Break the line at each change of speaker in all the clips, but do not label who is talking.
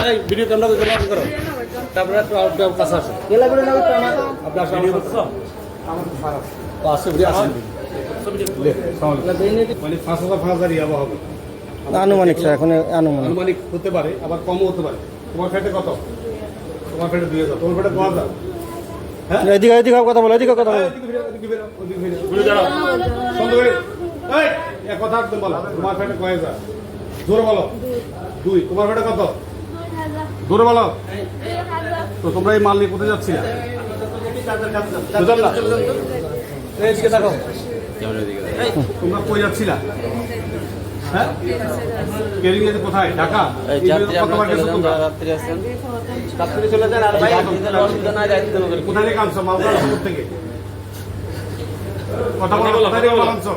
এই video camera জমা করো তারপরে একটু আউটডোর কাছে আসো
কেলা করে নাও তো আমার
আপনার ভিডিও করছো
আমার তো খারাপ
আসো ভিডিও আসো মানে 5,000 ইয়াবা হবে
আনুমানিক স্যার এখন আনুমানিক
আনুমানিক হতে পারে আবার কমও হতে পারে তোমার ফ্যাটে কত তোমার ফ্যাটে 2,000 তোমার ফ্যাটে 2,000 হ্যাঁ
এদিকে এদিকে কথা বলো এদিকে কথা বলো
ঘুরে দাঁড়াও সুন্দর করে এই এক কথা একদম বলো তোমার ফ্যাটে কয় হাজার জোরে বলো 2 তোমার ফ্যাটে কত জোরে বলো তো তোমরা এই মাল নিয়ে কোথায় যাচ্ছিলে বুঝলাম না এইদিকে দেখো তোমরা কই যাচ্ছিলা হ্যাঁ কেরিং এর কোথায় ঢাকা কতবার গেছো তোমরা রাত্রি চলে যান আর ভাই অসুবিধা নাই যাইতে হবে কোথায় থেকে আনছো মালদা থেকে কথা বলো কোথায় থেকে মাল আনছো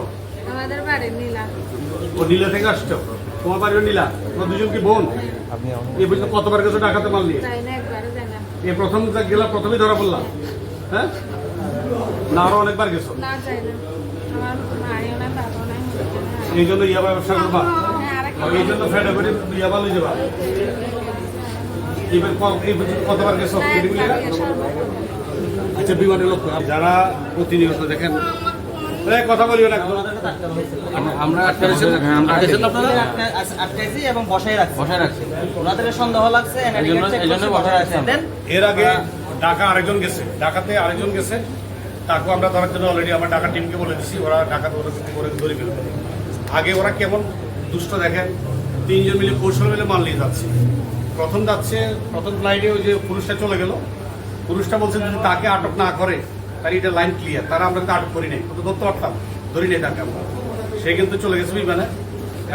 আমাদের বাড়ি নীলা
ও নীলা থেকে আসছো তোমার বাড়িও নীলা তোমরা দুজন কি বোন
আপনি
এই পর্যন্ত কতবার গেছো ঢাকাতে মাল নিয়ে
তাই না একবারও জানা
এই প্রথম গেলা প্রথমেই ধরা পড়লাম হ্যাঁ না আরো অনেকবার গেছো
না যাই না আমার মায়েও না বাবাও নাই
এই জন্য ইয়াবা ব্যবসা করবা এই জন্য ফেডে করে ইয়াবা লই যাবা এই পর্যন্ত কতবার গেছো আচ্ছা বিমানের লোক যারা প্রতিনিয়ত দেখেন কথা বলিও না আমরা
আটকাইছি এবং বসায় রাখছি ওনাদের সন্দেহ লাগছে
এর আগে ঢাকা আরেকজন গেছে ঢাকাতে আরেকজন গেছে তাকেও আমরা ধরার জন্য অলরেডি আমার ঢাকা টিমকে বলে দিচ্ছি ওরা ঢাকাতে করে ধরে ফেলবে আগে ওরা কেমন দুষ্ট দেখেন 3 জন মিলে কৌশল মিলে মাল নিয়ে যাচ্ছে প্রথম ফ্লাইটে ওই যে পুরুষটা চলে গেল পুরুষটা বলছে যদি তাকে আটক না করে তার এটা লাইন ক্লিয়ার তারা আমরা কিন্তু আটক করি নাই তো ধরতে পারতাম ধরি নাই তাকে আমরা সে কিন্তু চলে গেছে বিমানে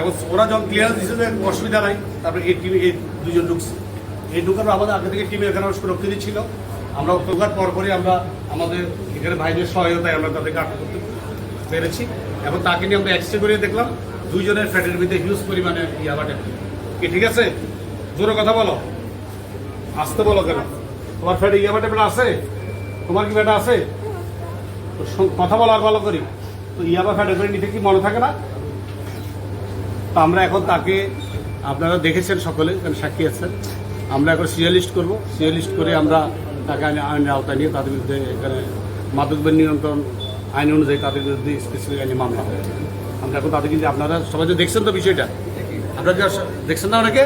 এবং ওরা যখন ক্লিয়ার দিচ্ছে যে অসুবিধা নাই তারপরে এই টিমে এই দুজন ঢুকছে এই ঢুকার আমাদের আগে থেকে টিমে এখানে সুরক্ষিত ছিল আমরা ঢোকার পরপরই আমরা আমাদের এখানে ভাইদের সহায়তায় আমরা তাদেরকে আটক করতে পেরেছি এবং তাকে নিয়ে আমরা এক্সরে করে দেখলাম 2 জনের ফ্যাটের ভিতরে হিউজ পরিমাণে ইয়াবাটে কি ঠিক আছে জোরে কথা বলো আসতে বলো কেন তোমার ফ্যাটে ইয়াবাটে বেটা আছে তোমার কি বেটা আছে কথা বলো আর ভালো করি তো ইয়াবা ফ্যাটে করে নিতে কি মনে থাকে না তো আমরা এখন তাকে আপনারা দেখেছেন সকলে সাক্ষী আছেন আমরা এখন সিরিয়ালিস্ট করবো সিরিয়ালিস্ট করে আমরা তাকে আইনের আওতায় নিয়ে তাদের বিরুদ্ধে এখানে মাদকদ্রব্য নিয়ন্ত্রণ আইন অনুযায়ী তাদের বিরুদ্ধে স্পেসিফিক আইনে মামলা হবে আমরা এখন তাদের কিন্তু আপনারা সবাই তো দেখছেন তো বিষয়টা আপনারা দেখছেন না অনেকে